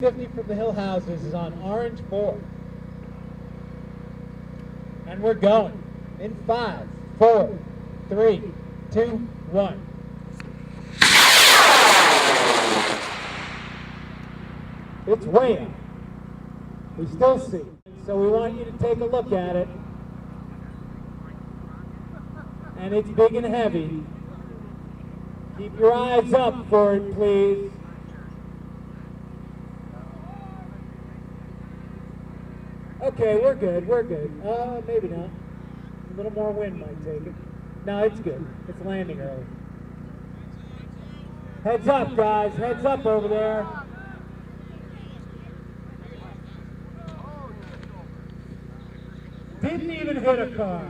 50 from the Hillhouses is on orange 4. And we're going in 5, 4, 3, 2, 1. It's way up. We still see it. So we want you to take a look at it. And it's big and heavy. Keep your eyes up for it, please. Okay, we're good, maybe not. A little more wind might take it. No, it's good. It's landing early. Heads up, guys. Heads up over there. Didn't even hit a car.